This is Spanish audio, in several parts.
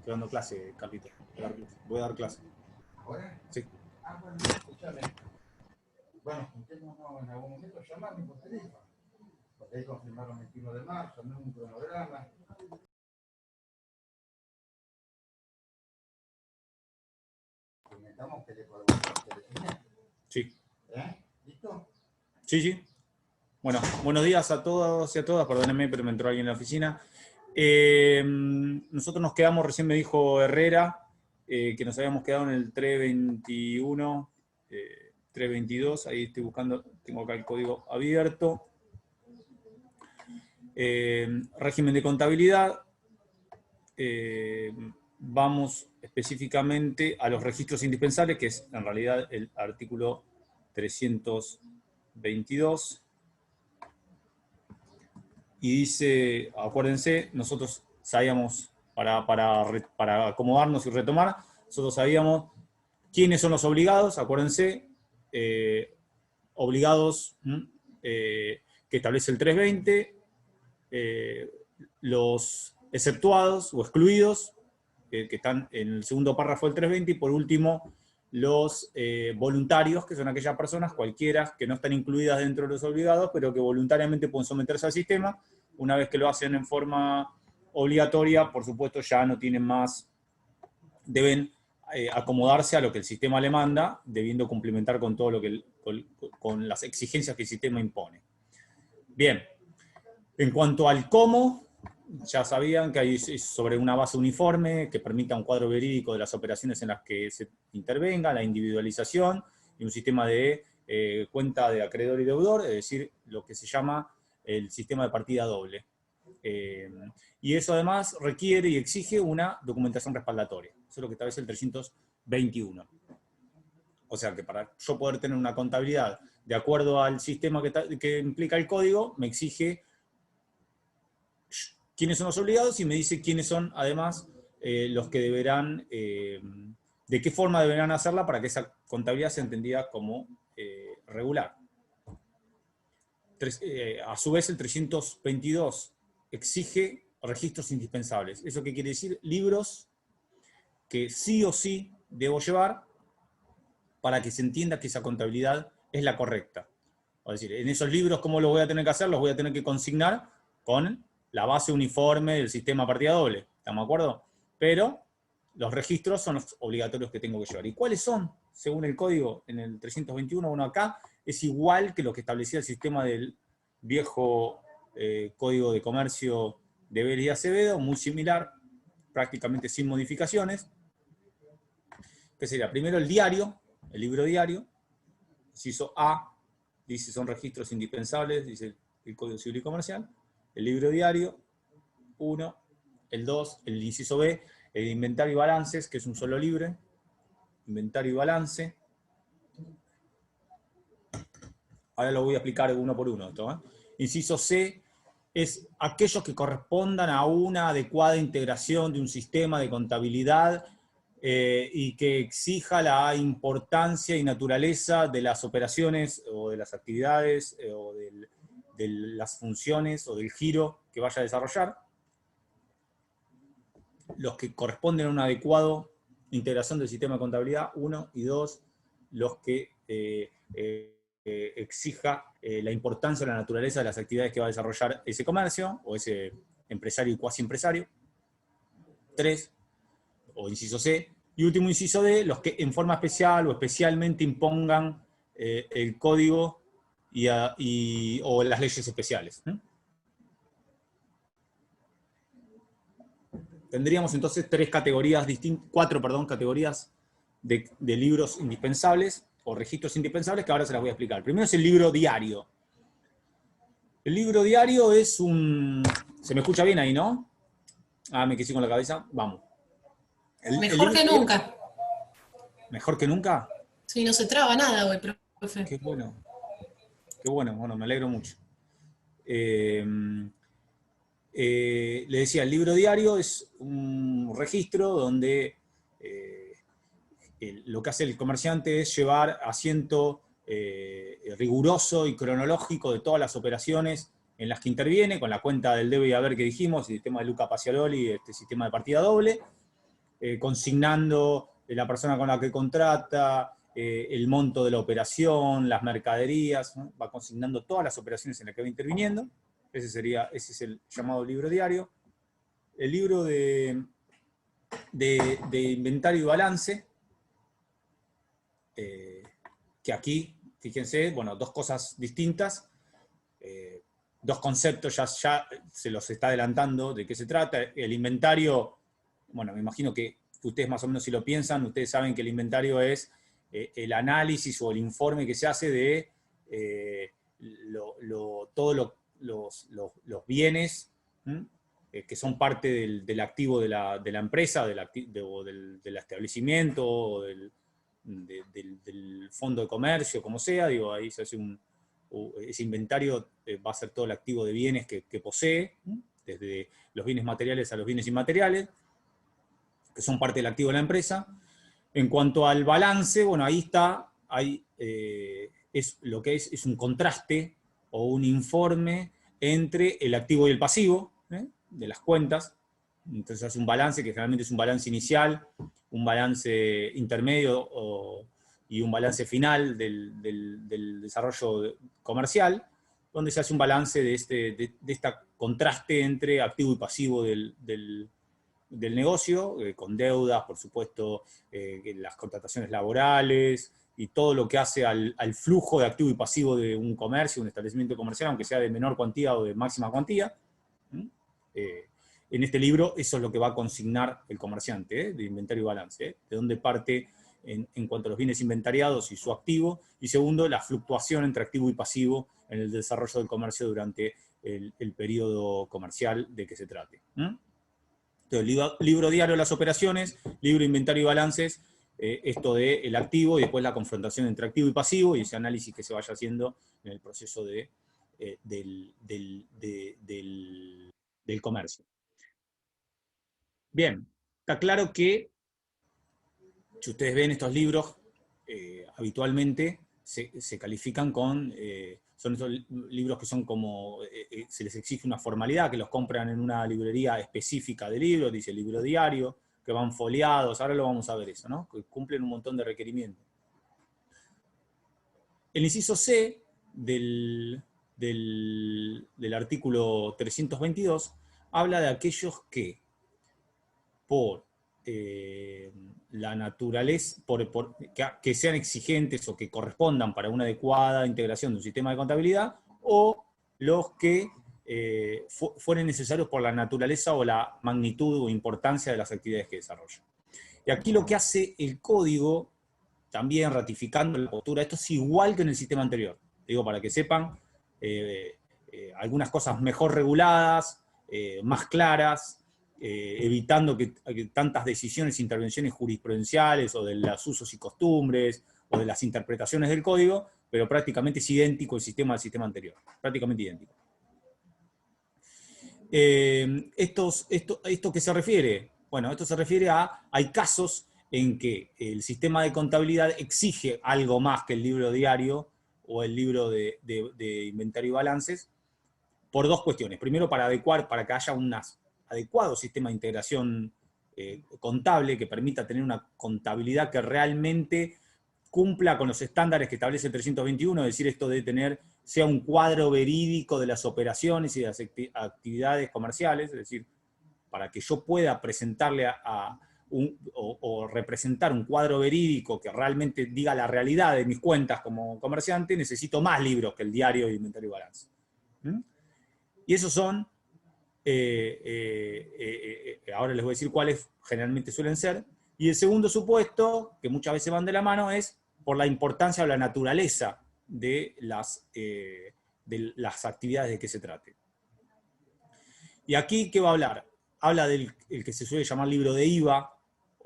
Estoy dando clase, Carlito. Voy a dar clase. ¿Ahora? Sí. Ah, bueno, escúchame. Bueno, juntémonos en algún momento, llamarme por teléfono. Porque ahí confirmaron el 21 de marzo, no es un cronograma. Comentamos que le podemos hacer. Sí. ¿Listo? Sí, sí. Bueno, buenos días a todos y a todas. Perdónenme, pero me entró alguien en la oficina. Nosotros nos quedamos, recién me dijo Herrera, que nos habíamos quedado en el 321, 322. Ahí estoy buscando, tengo acá el código abierto. Régimen de contabilidad. Vamos específicamente a los registros indispensables, que es en realidad el artículo 322. Y dice, acuérdense, nosotros sabíamos, para acomodarnos y retomar, nosotros sabíamos quiénes son los obligados, acuérdense, obligados que establece el 320, los exceptuados o excluidos, que están en el segundo párrafo del 320, y por último, los voluntarios, que son aquellas personas, cualquiera, que no están incluidas dentro de los obligados, pero que voluntariamente pueden someterse al sistema. Una vez que lo hacen en forma obligatoria, por supuesto, ya no tienen más, deben acomodarse a lo que el sistema le manda, debiendo cumplimentar con todo lo que con las exigencias que el sistema impone. Bien, en cuanto al cómo, ya sabían que hay sobre una base uniforme que permita un cuadro verídico de las operaciones en las que se intervenga, la individualización y un sistema de cuenta de acreedor y deudor, es decir, lo que se llama el sistema de partida doble. Y eso además requiere y exige una documentación respaldatoria. Eso es lo que establece el 321. O sea que para yo poder tener una contabilidad de acuerdo al sistema que implica el código, me exige quiénes son los obligados y me dice quiénes son, además, los que deberán, de qué forma deberán hacerla para que esa contabilidad sea entendida como regular. A su vez, el 322 exige registros indispensables. ¿Eso qué quiere decir? Libros que sí o sí debo llevar para que se entienda que esa contabilidad es la correcta. Es decir, en esos libros, ¿cómo los voy a tener que hacer? Los voy a tener que consignar con la base uniforme del sistema partida doble. ¿Estamos de acuerdo? Pero los registros son los obligatorios que tengo que llevar. ¿Y cuáles son? Según el código, en el 321, uno acá, es igual que lo que establecía el sistema del viejo Código de Comercio de Vélez y Acevedo, muy similar, prácticamente sin modificaciones. ¿Qué sería? Primero el diario, el libro diario, inciso A, dice son registros indispensables, dice el Código Civil y Comercial. El libro diario, 1, el 2, el inciso B, el inventario y balances, que es un solo libre, inventario y balance. Ahora lo voy a explicar uno por uno esto, ¿eh? Inciso C es aquellos que correspondan a una adecuada integración de un sistema de contabilidad y que exija la importancia y naturaleza de las operaciones o de las actividades o de las funciones o del giro que vaya a desarrollar. Los que corresponden a una adecuada integración del sistema de contabilidad, 1, y 2, los que exija la importancia o la naturaleza de las actividades que va a desarrollar ese comercio, o ese empresario y cuasi empresario. 3, o inciso C. Y último inciso D, los que en forma especial o especialmente impongan el código o las leyes especiales. Tendríamos entonces cuatro categorías de libros indispensables o registros indispensables que ahora se las voy a explicar. Primero es el libro diario. El libro diario es un... ¿Se me escucha bien ahí, no? Ah, me quedé con la cabeza. Vamos. Mejor que nunca. ¿Mejor que nunca? Sí, no se traba nada hoy, profe. Qué bueno. Qué bueno, me alegro mucho. Le decía, el libro diario es un registro donde lo que hace el comerciante es llevar asiento riguroso y cronológico de todas las operaciones en las que interviene, con la cuenta del debe y haber que dijimos, el sistema de Luca Paciaroli, este sistema de partida doble. consignando la persona con la que contrata, el monto de la operación, las mercaderías, ¿no? Va consignando todas las operaciones en las que va interviniendo. Ese es el llamado libro diario. El libro de inventario y balance, que aquí, fíjense, bueno, dos cosas distintas, dos conceptos, ya se los está adelantando de qué se trata. El inventario, bueno, me imagino que ustedes más o menos si lo piensan, ustedes saben que el inventario es el análisis o el informe que se hace de todos los bienes que son parte del activo de la empresa, del establecimiento, o del fondo de comercio, como sea, digo, ahí se hace ese inventario va a ser todo el activo de bienes que posee, desde los bienes materiales a los bienes inmateriales, que son parte del activo de la empresa. En cuanto al balance, bueno, ahí está, es lo que es un contraste o un informe entre el activo y el pasivo, de las cuentas. Entonces hace un balance que generalmente es un balance inicial, un balance intermedio y un balance final del desarrollo comercial, donde se hace un balance de este contraste entre activo y pasivo del negocio, con deudas, por supuesto, las contrataciones laborales, y todo lo que hace al flujo de activo y pasivo de un comercio, un establecimiento comercial, aunque sea de menor cuantía o de máxima cuantía. En este libro eso es lo que va a consignar el comerciante, de inventario y balance, de dónde parte en cuanto a los bienes inventariados y su activo, y segundo, la fluctuación entre activo y pasivo en el desarrollo del comercio durante el periodo comercial de que se trate. Entonces, libro diario de las operaciones, libro inventario y balances, esto del activo, y después la confrontación entre activo y pasivo, y ese análisis que se vaya haciendo en el proceso del comercio. Bien, está claro que, si ustedes ven estos libros, habitualmente se califican con, son estos libros que son como, se les exige una formalidad, que los compran en una librería específica de libros, dice libro diario, que van foliados, ahora lo vamos a ver eso, ¿no? Que cumplen un montón de requerimientos. El inciso C del artículo 322 habla de aquellos que, por la naturaleza, que sean exigentes o que correspondan para una adecuada integración de un sistema de contabilidad, o los que fueren necesarios por la naturaleza o la magnitud o importancia de las actividades que desarrollan. Y aquí lo que hace el código, también ratificando la postura, esto es igual que en el sistema anterior, digo para que sepan, algunas cosas mejor reguladas, más claras, evitando que tantas decisiones, intervenciones jurisprudenciales, o de los usos y costumbres, o de las interpretaciones del código, pero prácticamente es idéntico el sistema al sistema anterior, prácticamente idéntico. ¿Esto qué se refiere? Bueno, esto se refiere hay casos en que el sistema de contabilidad exige algo más que el libro diario o el libro de inventario y balances, por dos cuestiones. Primero, para que haya un adecuado sistema de integración contable que permita tener una contabilidad que realmente cumpla con los estándares que establece el 321, es decir, esto de sea un cuadro verídico de las operaciones y de las actividades comerciales, es decir, para que yo pueda presentarle o representar un cuadro verídico que realmente diga la realidad de mis cuentas como comerciante, necesito más libros que el diario de inventario y balance. Y esos son, ahora les voy a decir cuáles generalmente suelen ser. Y el segundo supuesto, que muchas veces van de la mano, es por la importancia o la naturaleza de las actividades de que se trate. Y aquí, ¿qué va a hablar? Habla del que se suele llamar libro de IVA,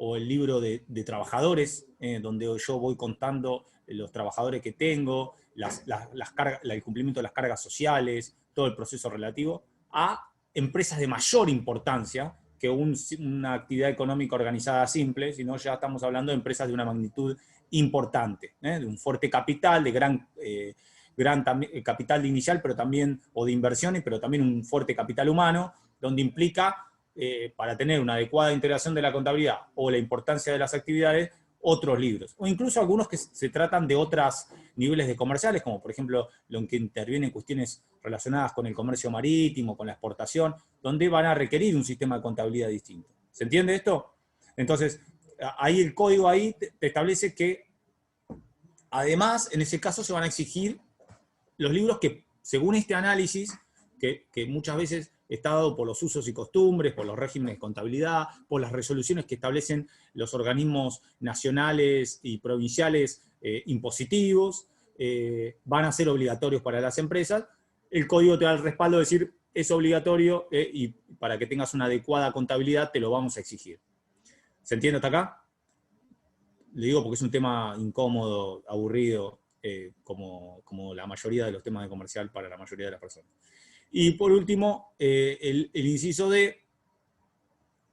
o el libro de trabajadores, donde yo voy contando los trabajadores que tengo, el cumplimiento de las cargas sociales, todo el proceso relativo a empresas de mayor importancia que una actividad económica organizada simple, sino ya estamos hablando de empresas de una magnitud importante, de un fuerte capital, de gran capital inicial, pero también, o de inversiones, pero también un fuerte capital humano, donde implica para tener una adecuada integración de la contabilidad o la importancia de las actividades, otros libros. O incluso algunos que se tratan de otros niveles de comerciales, como por ejemplo lo que intervienen cuestiones relacionadas con el comercio marítimo, con la exportación, donde van a requerir un sistema de contabilidad distinto. ¿Se entiende esto? Entonces, ahí el código ahí te establece que, además, en ese caso se van a exigir los libros que, según este análisis, que muchas veces está dado por los usos y costumbres, por los regímenes de contabilidad, por las resoluciones que establecen los organismos nacionales y provinciales impositivos, van a ser obligatorios para las empresas. El código te da el respaldo de decir, es obligatorio y para que tengas una adecuada contabilidad te lo vamos a exigir. ¿Se entiende hasta acá? Le digo porque es un tema incómodo, aburrido, como la mayoría de los temas de comercial para la mayoría de las personas. Y por último, el inciso D,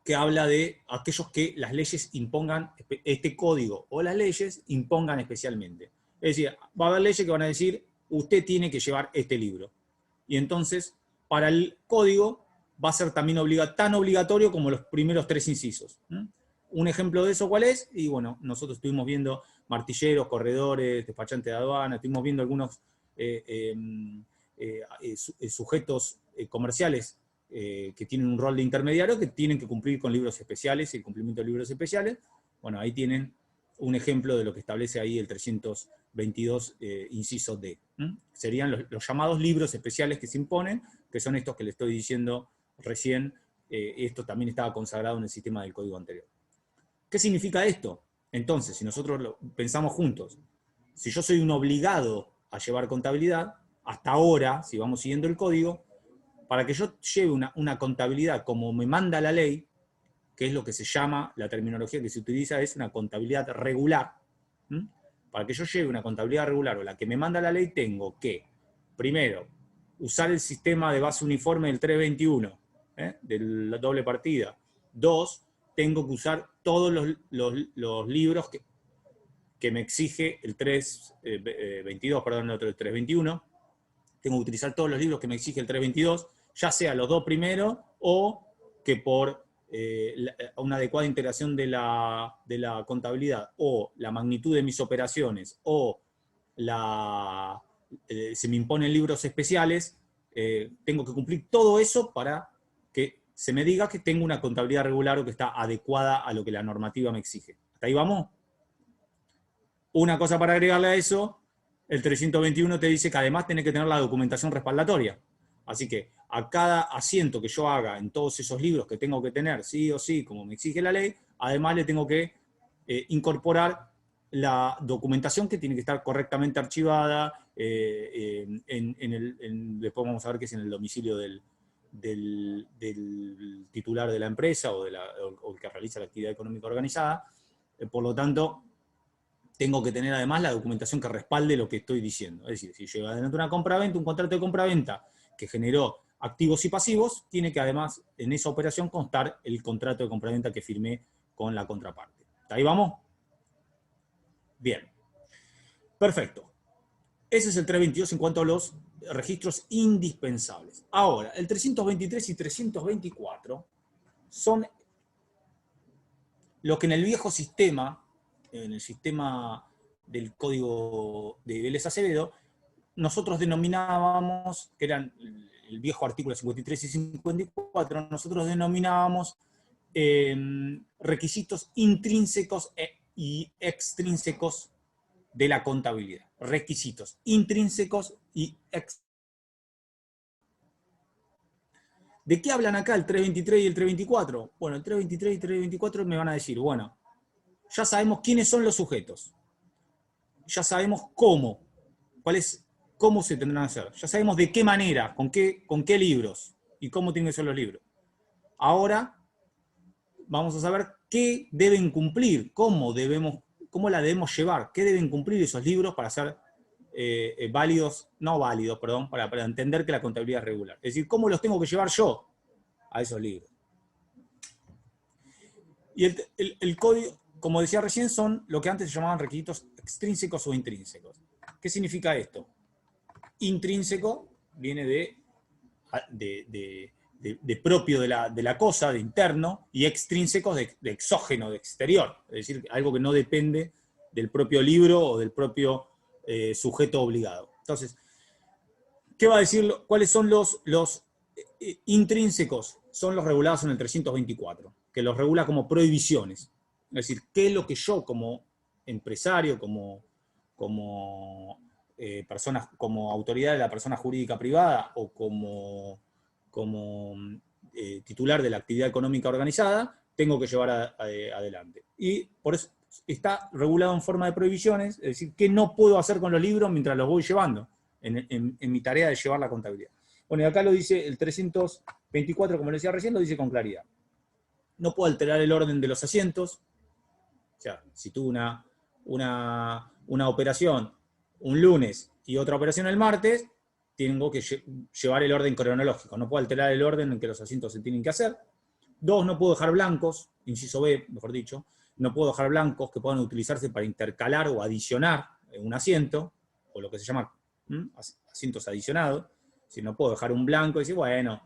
que habla de aquellos que las leyes impongan, este código o las leyes impongan especialmente. Es decir, va a haber leyes que van a decir, usted tiene que llevar este libro. Y entonces, para el código, va a ser también tan obligatorio como los primeros 3 incisos. Un ejemplo de eso, ¿cuál es? Y bueno, nosotros estuvimos viendo martilleros, corredores, despachantes de aduana, estuvimos viendo algunos sujetos comerciales que tienen un rol de intermediario que tienen que cumplir con libros especiales y el cumplimiento de libros especiales. Bueno, ahí tienen un ejemplo de lo que establece ahí el 322 inciso D. Serían los llamados libros especiales que se imponen, que son estos que le estoy diciendo recién. Esto también estaba consagrado en el sistema del código anterior. ¿Qué significa esto? Entonces, si nosotros lo pensamos juntos, si yo soy un obligado a llevar contabilidad, hasta ahora, si vamos siguiendo el código, para que yo lleve una contabilidad como me manda la ley, que es lo que se llama, la terminología que se utiliza es una contabilidad regular. Para que yo lleve una contabilidad regular o la que me manda la ley, tengo que, primero, usar el sistema de base uniforme del 321, de la doble partida. 2, tengo que usar todos los libros que me exige el 322, perdón, el otro, el 321. Tengo que utilizar todos los libros que me exige el 322, ya sea los 2 primeros o que por una adecuada integración de la contabilidad o la magnitud de mis operaciones o se me imponen libros especiales, tengo que cumplir todo eso para que se me diga que tengo una contabilidad regular o que está adecuada a lo que la normativa me exige. ¿Hasta ahí vamos? Una cosa para agregarle a eso, el 321 te dice que además tenés que tener la documentación respaldatoria. Así que a cada asiento que yo haga en todos esos libros que tengo que tener, sí o sí, como me exige la ley, además le tengo que incorporar la documentación que tiene que estar correctamente archivada, después vamos a ver que es en el domicilio del titular de la empresa o el que realiza la actividad económica organizada. Por lo tanto, tengo que tener además la documentación que respalde lo que estoy diciendo. Es decir, si llega adelante una compra-venta, un contrato de compra-venta que generó activos y pasivos, tiene que además en esa operación constar el contrato de compra-venta que firmé con la contraparte. ¿Hasta ahí vamos? Bien. Perfecto. Ese es el 322 en cuanto a los registros indispensables. Ahora, el 323 y 324 son lo que en el viejo sistema, en el sistema del código de Vélez Acevedo, nosotros denominábamos, que eran el viejo artículo 53 y 54, nosotros denominábamos requisitos intrínsecos y extrínsecos de la contabilidad. Requisitos intrínsecos y extrínsecos. ¿De qué hablan acá el 323 y el 324? Bueno, el 323 y el 324 me van a decir, bueno, ya sabemos quiénes son los sujetos. Ya sabemos cómo se tendrán que hacer. Ya sabemos de qué manera, con qué libros y cómo tienen que ser los libros. Ahora vamos a saber qué deben cumplir, cómo la debemos llevar, qué deben cumplir esos libros para ser para entender que la contabilidad es regular. Es decir, cómo los tengo que llevar yo a esos libros. Y el código, como decía recién, son lo que antes se llamaban requisitos extrínsecos o intrínsecos. ¿Qué significa esto? Intrínseco viene de propio de la cosa, de interno, y extrínsecos de exógeno, de exterior. Es decir, algo que no depende del propio libro o del propio sujeto obligado. Entonces, ¿qué va a decir? ¿Cuáles son los intrínsecos? Son los regulados en el 324, que los regula como prohibiciones. Es decir, ¿qué es lo que yo como empresario, como personas, como autoridad de la persona jurídica privada o como titular de la actividad económica organizada, tengo que llevar adelante? Y por eso está regulado en forma de prohibiciones, es decir, ¿qué no puedo hacer con los libros mientras los voy llevando en mi tarea de llevar la contabilidad? Bueno, y acá lo dice el 324, como le decía recién, lo dice con claridad. No puedo alterar el orden de los asientos. O sea, si tuve una operación un lunes y otra operación el martes, tengo que llevar el orden cronológico. No puedo alterar el orden en que los asientos se tienen que hacer. 2, no puedo dejar blancos, inciso B, mejor dicho, no puedo dejar blancos que puedan utilizarse para intercalar o adicionar un asiento, o lo que se llama asientos adicionados. Si no puedo dejar un blanco y decir, bueno,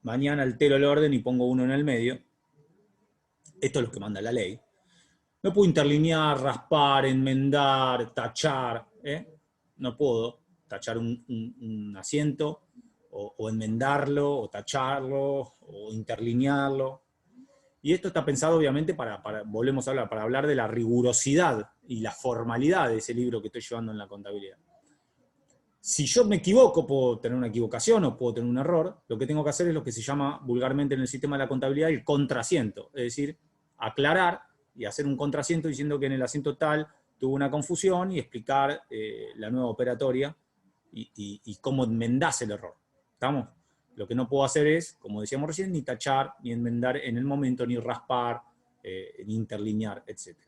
mañana altero el orden y pongo uno en el medio. Esto es lo que manda la ley. No puedo interlinear, raspar, enmendar, tachar. No puedo tachar un asiento, o enmendarlo, o tacharlo, o interlinearlo. Y esto está pensado obviamente volvemos a hablar, para hablar de la rigurosidad y la formalidad de ese libro que estoy llevando en la contabilidad. Si yo me equivoco, puedo tener una equivocación o puedo tener un error, lo que tengo que hacer es lo que se llama vulgarmente en el sistema de la contabilidad el contrasiento, es decir, aclarar y hacer un contrasiento diciendo que en el asiento tal tuvo una confusión y explicar la nueva operatoria y cómo enmendás el error. ¿Estamos? Lo que no puedo hacer es, como decíamos recién, ni tachar, ni enmendar en el momento, ni raspar, ni interlinear, etc.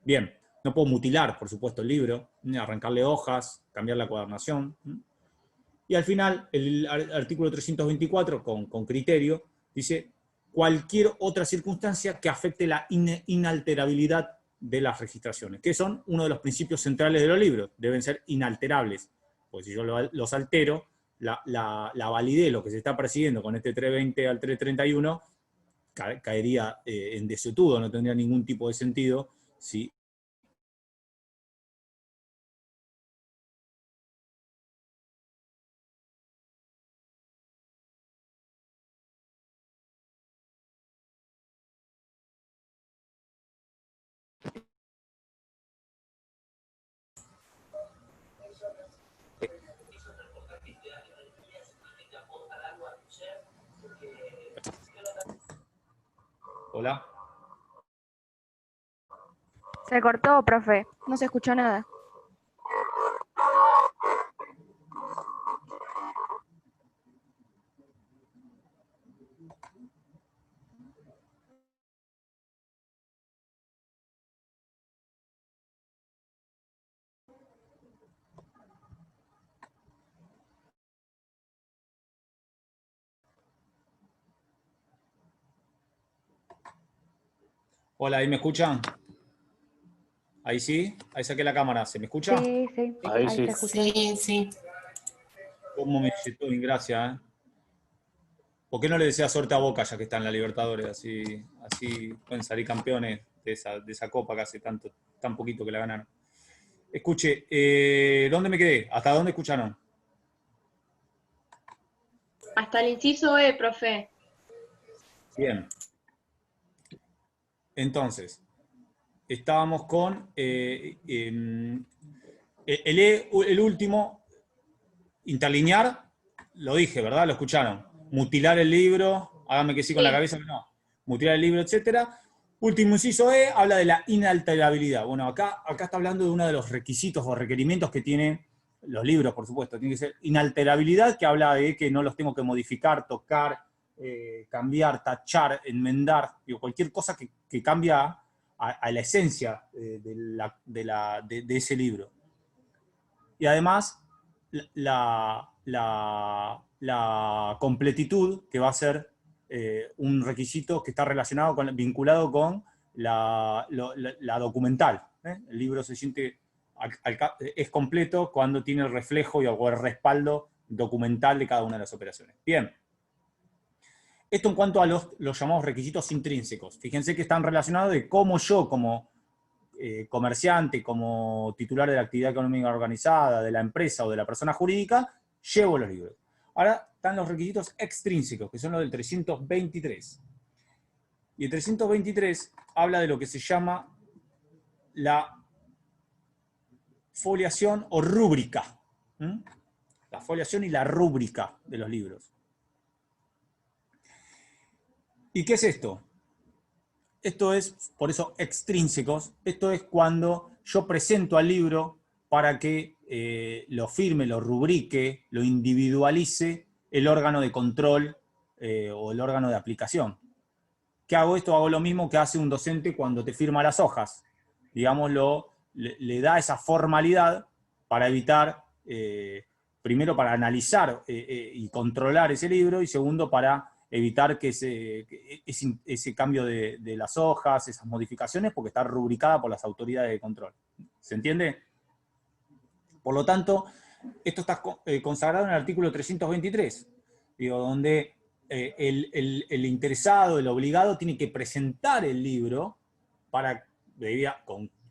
Bien. No puedo mutilar, por supuesto, el libro, arrancarle hojas, cambiar la cuadernación. Y al final, el artículo 324, con criterio, dice cualquier otra circunstancia que afecte la inalterabilidad de las registraciones, que son uno de los principios centrales de los libros, deben ser inalterables, porque si yo los altero, la validez, lo que se está persiguiendo con este 320 al 331, caería en desuetudo, no tendría ningún tipo de sentido si Hola. Se cortó, profe. No se escuchó nada. Hola, ¿ahí me escuchan? ¿Ahí sí? Ahí saqué la cámara. ¿Se me escucha? Sí, sí. Ahí sí. se escuchó. Sí, sí. ¿Cómo me llegó? Gracias, ¿eh? ¿Por qué no le desea suerte a Boca ya que está en la Libertadores? Así pueden salir campeones de esa copa que hace tan poquito que la ganaron. Escuche, ¿dónde me quedé? ¿Hasta dónde escucharon? Hasta el inciso E, profe. Bien. Entonces, estábamos con el último, interlinear, lo dije, ¿verdad? Lo escucharon. Mutilar el libro, hágame que sí con la cabeza, no. Mutilar el libro, etcétera. Último inciso E, habla de la inalterabilidad. Bueno, acá está hablando de uno de los requisitos o requerimientos que tienen los libros, por supuesto. Tiene que ser inalterabilidad, que habla de que no los tengo que modificar, tocar, cambiar, tachar, enmendar, digo, cualquier cosa que cambia a la esencia de ese libro. Y además, la completitud, que va a ser un requisito que está relacionado vinculado con la documental. El libro se siente, es completo cuando tiene el reflejo o el respaldo documental de cada una de las operaciones. Bien. Esto en cuanto a los llamados requisitos intrínsecos. Fíjense que están relacionados de cómo yo, como comerciante, como titular de la actividad económica organizada, de la empresa o de la persona jurídica, llevo los libros. Ahora están los requisitos extrínsecos, que son los del 323. Y el 323 habla de lo que se llama la foliación o rúbrica. La foliación y la rúbrica de los libros. ¿Y qué es esto? Esto es, por eso, extrínsecos. Esto es cuando yo presento al libro para que lo firme, lo rubrique, lo individualice el órgano de control o el órgano de aplicación. ¿Qué hago esto? Hago lo mismo que hace un docente cuando te firma las hojas. Digámoslo, le da esa formalidad para evitar, primero para analizar y controlar ese libro, y segundo para evitar que ese cambio de las hojas, esas modificaciones, porque está rubricada por las autoridades de control. ¿Se entiende? Por lo tanto, esto está consagrado en el artículo 323, digo, donde el interesado, el obligado, tiene que presentar el libro para,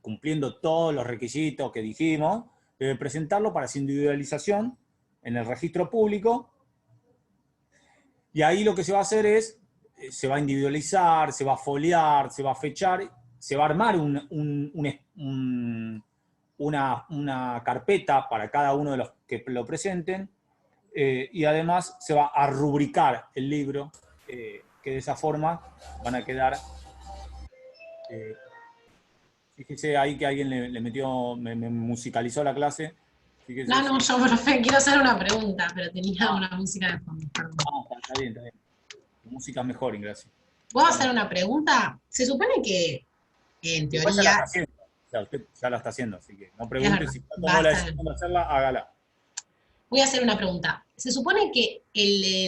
cumpliendo todos los requisitos que dijimos, debe presentarlo para su individualización en el registro público. Y ahí lo que se va a hacer es, se va a individualizar, se va a foliar, se va a fechar, se va a armar una carpeta para cada uno de los que lo presenten, y además se va a rubricar el libro, que de esa forma van a quedar... fíjese ahí que alguien le metió, me musicalizó la clase. Fíjese, No, yo, profe, quiero hacer una pregunta, pero tenía una música de fondo, perdón. Está bien, está bien. La música es mejor, Ingracia. ¿Puedo hacer una pregunta? Se supone que, en Igual ya la está teoría... haciendo. O sea, usted ya la está haciendo, así que no pregunte si verdad, tomó la basta. decisión de hacerla, hágala. Voy a hacer una pregunta. Se supone que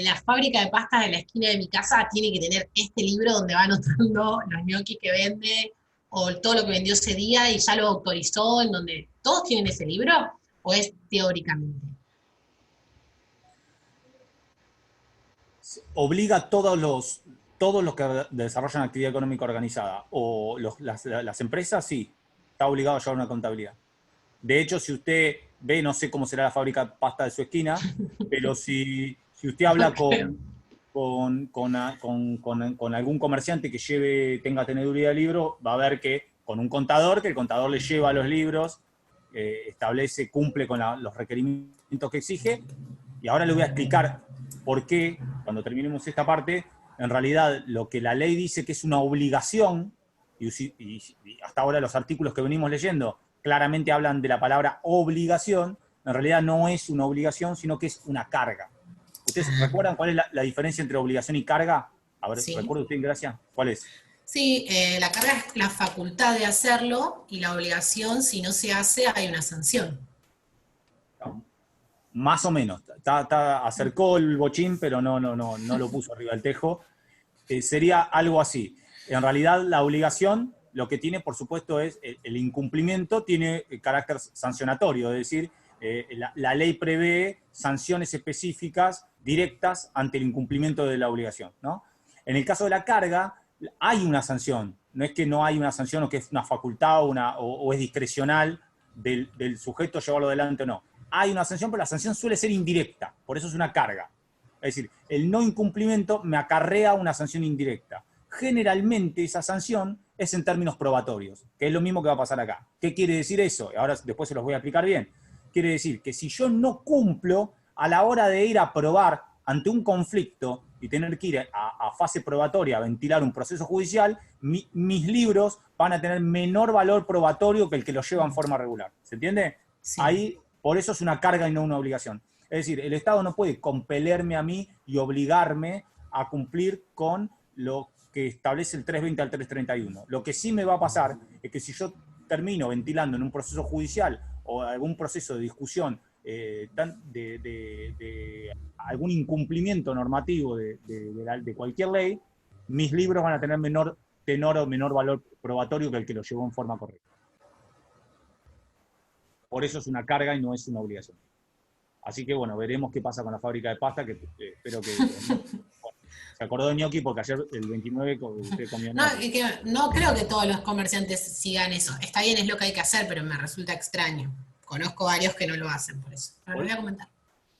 la fábrica de pastas de la esquina de mi casa tiene que tener este libro donde va anotando los ñoquis que vende o todo lo que vendió ese día y ya lo autorizó, en donde todos tienen ese libro, o es teóricamente. Obliga a todos los que desarrollan actividad económica organizada o las empresas, sí, está obligado a llevar una contabilidad. De hecho, si usted ve, no sé cómo será la fábrica de pasta de su esquina, pero si usted habla con algún comerciante que tenga teneduría de libros, va a ver que con un contador, que el contador le lleva los libros, establece, cumple con los requerimientos que exige. Y ahora le voy a explicar por qué, cuando terminemos esta parte, en realidad lo que la ley dice que es una obligación, y hasta ahora los artículos que venimos leyendo claramente hablan de la palabra obligación, en realidad no es una obligación, sino que es una carga. ¿Ustedes recuerdan cuál es la diferencia entre obligación y carga? A ver, Sí. ¿recuerda usted, Gracia? ¿Cuál es? Sí, la carga es la facultad de hacerlo y la obligación, si no se hace, hay una sanción. Más o menos. Acercó el bochín, pero no lo puso arriba del tejo. Sería algo así. En realidad, la obligación, lo que tiene, por supuesto, es el incumplimiento, tiene carácter sancionatorio, es decir, la ley prevé sanciones específicas directas ante el incumplimiento de la obligación, ¿no? En el caso de la carga, hay una sanción. No es que no hay una sanción o que es una facultad o es discrecional del sujeto llevarlo adelante o no. Hay una sanción, pero la sanción suele ser indirecta, por eso es una carga. Es decir, el no incumplimiento me acarrea una sanción indirecta. Generalmente esa sanción es en términos probatorios, que es lo mismo que va a pasar acá. ¿Qué quiere decir eso? Ahora después se los voy a explicar bien. Quiere decir que si yo no cumplo, a la hora de ir a probar ante un conflicto y tener que ir a fase probatoria, a ventilar un proceso judicial, mis libros van a tener menor valor probatorio que el que los lleva en forma regular. ¿Se entiende? Sí. Ahí, por eso es una carga y no una obligación. Es decir, el Estado no puede compelerme a mí y obligarme a cumplir con lo que establece el 320 al 331. Lo que sí me va a pasar es que si yo termino ventilando en un proceso judicial o algún proceso de discusión de algún incumplimiento normativo de cualquier ley, mis libros van a tener menor tenor o menor valor probatorio que el que lo llevó en forma correcta. Por eso es una carga y no es una obligación. Así que bueno, veremos qué pasa con la fábrica de pasta, que espero que... Bueno, Se acordó de Gnocchi porque ayer el 29 usted comió No, Gnocchi. es que no creo que todos los comerciantes sigan eso. Está bien, es lo que hay que hacer, pero me resulta extraño. Conozco varios que no lo hacen por eso. Pero lo voy a comentar.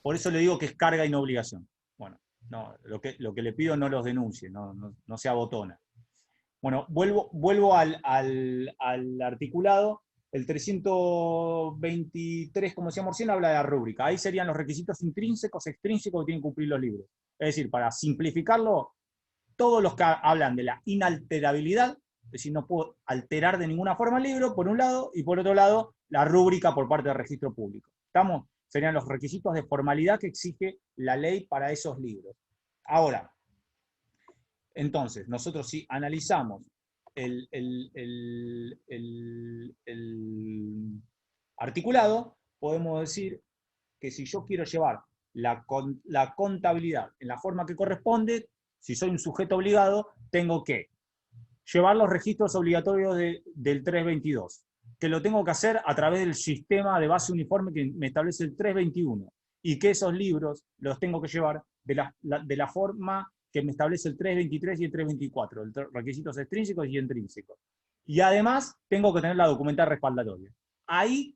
Por eso le digo que es carga y no obligación. Bueno, no, lo que le pido no los denuncie, no sea botona. Bueno, vuelvo al articulado. El 323, como decíamos recién, habla de la rúbrica. Ahí serían los requisitos intrínsecos, extrínsecos que tienen que cumplir los libros. Es decir, para simplificarlo, todos los que hablan de la inalterabilidad, es decir, no puedo alterar de ninguna forma el libro, por un lado, y por otro lado, la rúbrica por parte del registro público. ¿Estamos? Serían los requisitos de formalidad que exige la ley para esos libros. Ahora, entonces, nosotros si analizamos el articulado, podemos decir que si yo quiero llevar la contabilidad en la forma que corresponde, si soy un sujeto obligado, tengo que llevar los registros obligatorios del 322, que lo tengo que hacer a través del sistema de base uniforme que me establece el 321, y que esos libros los tengo que llevar de la forma que me establece el 323 y el 324, requisitos extrínsecos y intrínsecos. Y además tengo que tener la documentación respaldatoria. Ahí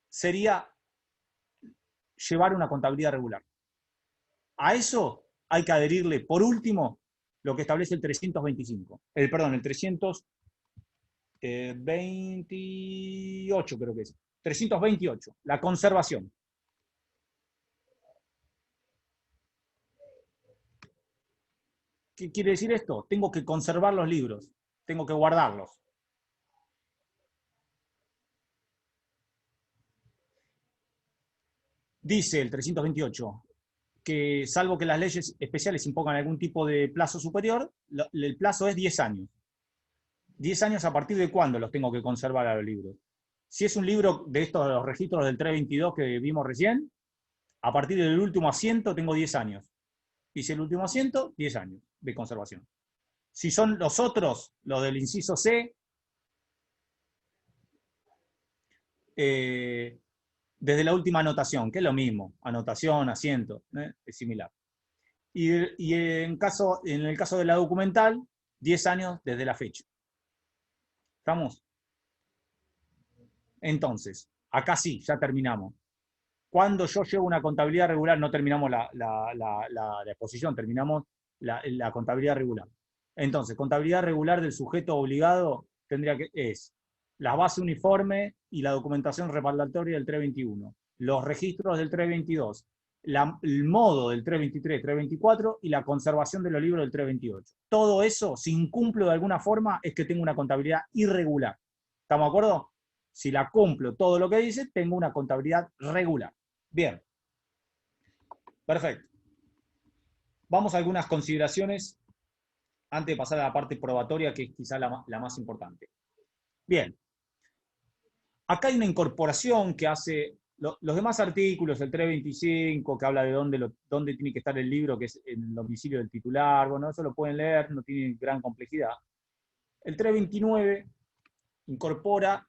sería llevar una contabilidad regular. A eso hay que adherirle, por último, lo que establece el 325. El 328, creo que es. 328, la conservación. ¿Qué quiere decir esto? Tengo que conservar los libros, tengo que guardarlos. Dice el 328 que salvo que las leyes especiales impongan algún tipo de plazo superior, el plazo es 10 años. 10 años a partir de cuándo los tengo que conservar a los libros. Si es un libro de estos, de los registros del 322 que vimos recién, a partir del último asiento tengo 10 años. Y si el último asiento, 10 años de conservación. Si son los otros, los del inciso C, desde la última anotación, que es lo mismo, anotación, asiento, es similar. Y en el caso de la documental, 10 años desde la fecha. ¿Estamos? Entonces, acá sí, ya terminamos. Cuando yo llevo una contabilidad regular, no terminamos la exposición, terminamos la contabilidad regular. Entonces, contabilidad regular del sujeto obligado es la base uniforme y la documentación respaldatoria del 321, los registros del 322, el modo del 323, 324 y la conservación de los libros del 328. Todo eso, si incumplo de alguna forma, es que tengo una contabilidad irregular. ¿Estamos de acuerdo? Si la cumplo todo lo que dice, tengo una contabilidad regular. Bien. Perfecto. Vamos a algunas consideraciones antes de pasar a la parte probatoria, que es quizá la más importante. Bien. Acá hay una incorporación que hace los demás artículos, el 325, que habla de dónde tiene que estar el libro, que es en el domicilio del titular. Bueno, eso lo pueden leer, no tiene gran complejidad. El 329 incorpora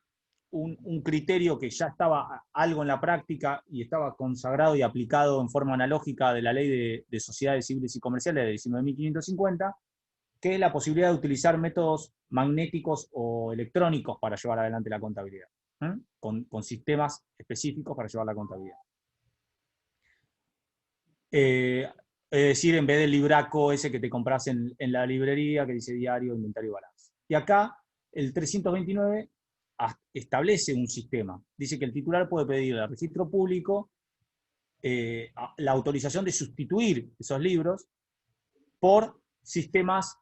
un criterio que ya estaba algo en la práctica y estaba consagrado y aplicado en forma analógica de la Ley de Sociedades Civiles y Comerciales de 19.550, que es la posibilidad de utilizar métodos magnéticos o electrónicos para llevar adelante la contabilidad, con sistemas específicos para llevar la contabilidad. Es decir, en vez del libraco ese que te compras en la librería que dice diario, inventario y balance. Y acá el 329 establece un sistema. Dice que el titular puede pedir al registro público la autorización de sustituir esos libros por sistemas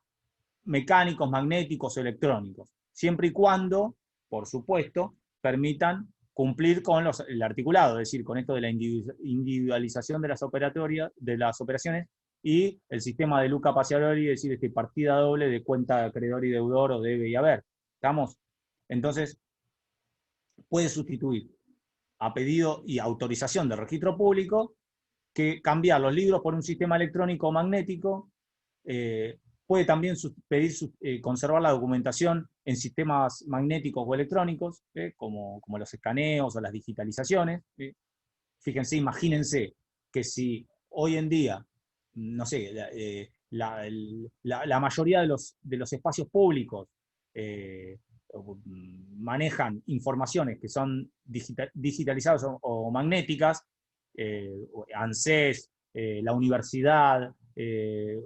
mecánicos, magnéticos o electrónicos, siempre y cuando, por supuesto, permitan cumplir con el articulado, es decir, con esto de la individualización de las operaciones y el sistema de Luca Paciaroli, es decir, partida doble de cuenta de acreedor y deudor o debe y haber. ¿Estamos? Entonces, puede sustituir a pedido y autorización del registro público que cambiar los libros por un sistema electrónico o magnético. Puede también pedir conservar la documentación en sistemas magnéticos o electrónicos, como los escaneos o las digitalizaciones. Fíjense, imagínense que si hoy en día no sé, la mayoría de los espacios públicos manejan informaciones que son digitalizadas o magnéticas, ANSES, la universidad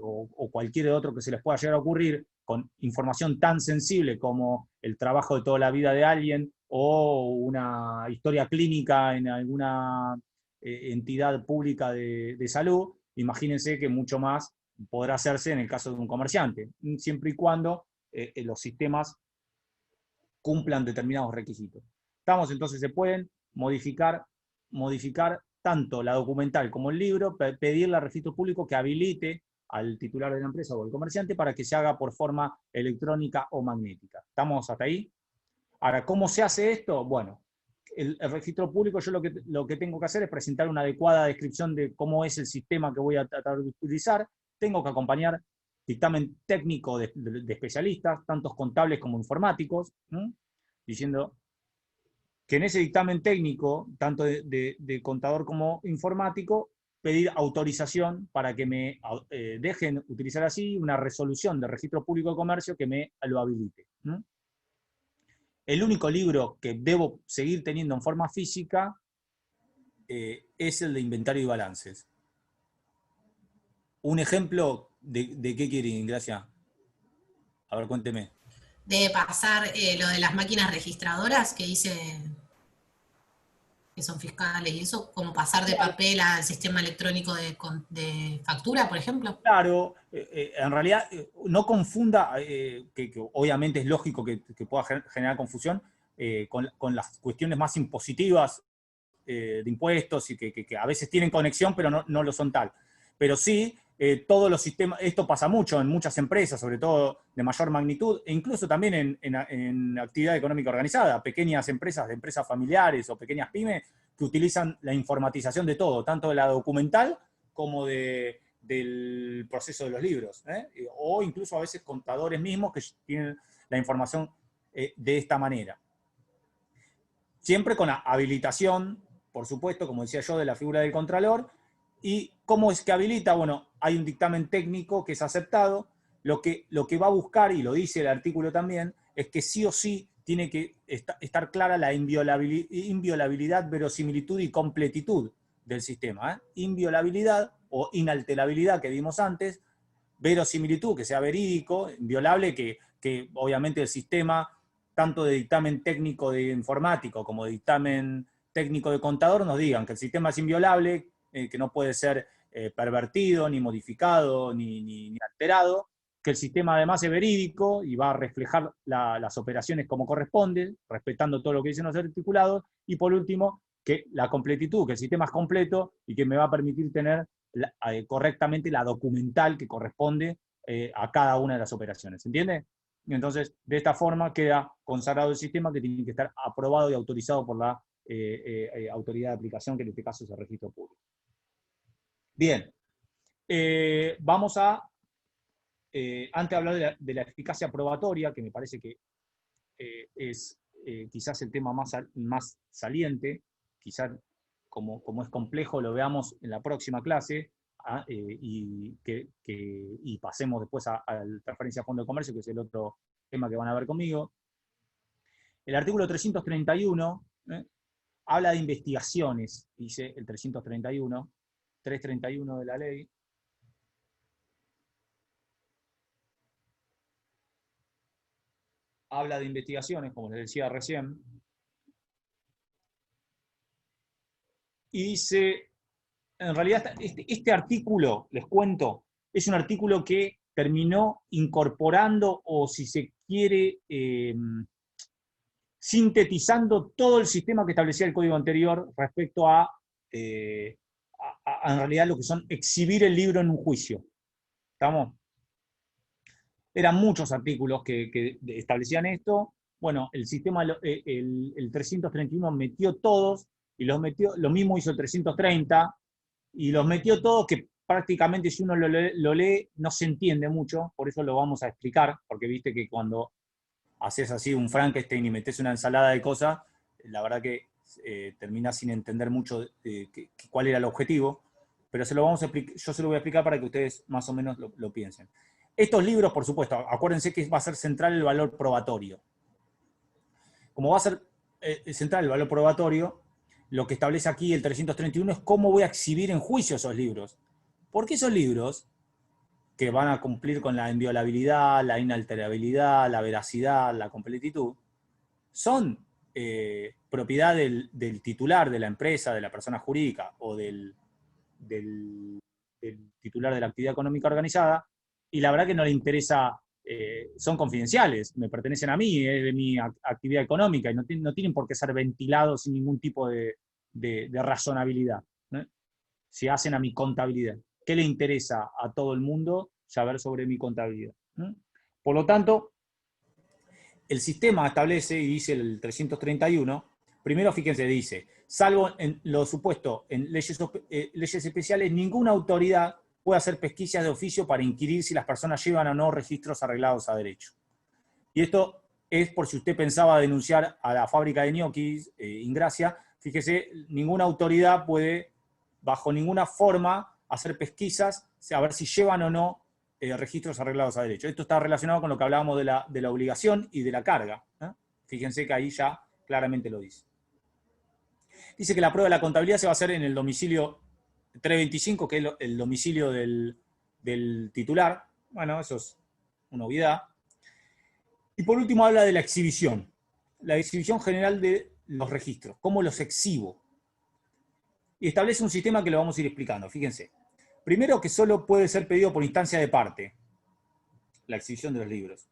o cualquier otro que se les pueda llegar a ocurrir, con información tan sensible como el trabajo de toda la vida de alguien o una historia clínica en alguna entidad pública de salud, imagínense que mucho más podrá hacerse en el caso de un comerciante, siempre y cuando los sistemas cumplan determinados requisitos. Entonces se pueden modificar tanto la documental como el libro, pedirle al registro público que habilite al titular de la empresa o el comerciante para que se haga por forma electrónica o magnética. ¿Estamos hasta ahí? Ahora, ¿cómo se hace esto? Bueno, el registro público, yo lo que tengo que hacer es presentar una adecuada descripción de cómo es el sistema que voy a tratar de utilizar. Tengo que acompañar dictamen técnico de especialistas, tantos contables como informáticos, diciendo que en ese dictamen técnico, tanto de contador como informático, pedir autorización para que me dejen utilizar así una resolución del Registro Público de Comercio que me lo habilite. El único libro que debo seguir teniendo en forma física es el de inventario y balances. Un ejemplo de qué quieren, Gracia. A ver, cuénteme. De pasar lo de las máquinas registradoras que dice que son fiscales y eso, como pasar de papel al sistema electrónico de factura, por ejemplo. Claro, en realidad no confunda, que obviamente es lógico que pueda generar confusión con las cuestiones más impositivas de impuestos y que a veces tienen conexión, pero no lo son tal. Pero sí, todos los sistemas, esto pasa mucho en muchas empresas, sobre todo de mayor magnitud, e incluso también en actividad económica organizada, pequeñas empresas, de empresas familiares o pequeñas pymes, que utilizan la informatización de todo, tanto de la documental como del proceso de los libros, o incluso a veces contadores mismos que tienen la información de esta manera. Siempre con la habilitación, por supuesto, como decía yo, de la figura del contralor. ¿Y cómo es que habilita? Bueno, hay un dictamen técnico que es aceptado. Lo que va a buscar, y lo dice el artículo también, es que sí o sí tiene que estar clara la inviolabilidad, verosimilitud y completitud del sistema. Inviolabilidad o inalterabilidad que vimos antes, verosimilitud, que sea verídico, inviolable, que obviamente el sistema, tanto de dictamen técnico de informático como de dictamen técnico de contador, nos digan que el sistema es inviolable, que no puede ser pervertido, ni modificado, ni alterado, que el sistema además es verídico y va a reflejar las operaciones como corresponde, respetando todo lo que dicen los articulados, y por último, que la completitud, que el sistema es completo y que me va a permitir tener correctamente la documental que corresponde a cada una de las operaciones. ¿Entiende? Y entonces, de esta forma queda consagrado el sistema, que tiene que estar aprobado y autorizado por la autoridad de aplicación, que en este caso es el registro público. Bien, vamos a, antes de hablar de la eficacia probatoria, que me parece que es quizás el tema más saliente, quizás como es complejo lo veamos en la próxima clase, y pasemos después a la transferencia a fondo de comercio, que es el otro tema que van a ver conmigo. El artículo 331 habla de investigaciones, dice el 331 de la ley. Habla de investigaciones, como les decía recién. Y dice, en realidad este artículo, les cuento, es un artículo que terminó incorporando, o si se quiere, sintetizando todo el sistema que establecía el código anterior respecto a en realidad lo que son exhibir el libro en un juicio. ¿Estamos? Eran muchos artículos que establecían esto. Bueno, el sistema, el 331 metió todos, y los metió, lo mismo hizo el 330, y los metió todos, que prácticamente si uno lo lee no se entiende mucho, por eso lo vamos a explicar, porque viste que cuando haces así un Frankenstein y metes una ensalada de cosas, la verdad que terminás sin entender mucho cuál era el objetivo. pero yo se lo voy a explicar para que ustedes más o menos lo piensen. Estos libros, por supuesto, acuérdense que va a ser central el valor probatorio. Como va a ser central el valor probatorio, lo que establece aquí el 331 es cómo voy a exhibir en juicio esos libros. Porque esos libros, que van a cumplir con la inviolabilidad, la inalterabilidad, la veracidad, la completitud, son propiedad del titular de la empresa, de la persona jurídica o del titular de la actividad económica organizada, y la verdad que no le interesa, son confidenciales, me pertenecen a mí, es de mi actividad económica, y no tienen por qué ser ventilados sin ningún tipo de razonabilidad, ¿no? Si hacen a mi contabilidad. ¿Qué le interesa a todo el mundo saber sobre mi contabilidad? ¿No? Por lo tanto, el sistema establece, y dice el 331, primero fíjense, dice, salvo en lo supuesto en leyes especiales, ninguna autoridad puede hacer pesquisas de oficio para inquirir si las personas llevan o no registros arreglados a derecho. Y esto es por si usted pensaba denunciar a la fábrica de ñoquis, Ingracia, fíjese, ninguna autoridad puede, bajo ninguna forma, hacer pesquisas, a ver si llevan o no registros arreglados a derecho. Esto está relacionado con lo que hablábamos de la obligación y de la carga, ¿eh? Fíjense que ahí ya claramente lo dice. Dice que la prueba de la contabilidad se va a hacer en el domicilio 325, que es el domicilio del titular. Bueno, eso es una obviedad. Y por último habla de la exhibición general de los registros, cómo los exhibo. Y establece un sistema que lo vamos a ir explicando, fíjense. Primero, que solo puede ser pedido por instancia de parte, la exhibición de los libros.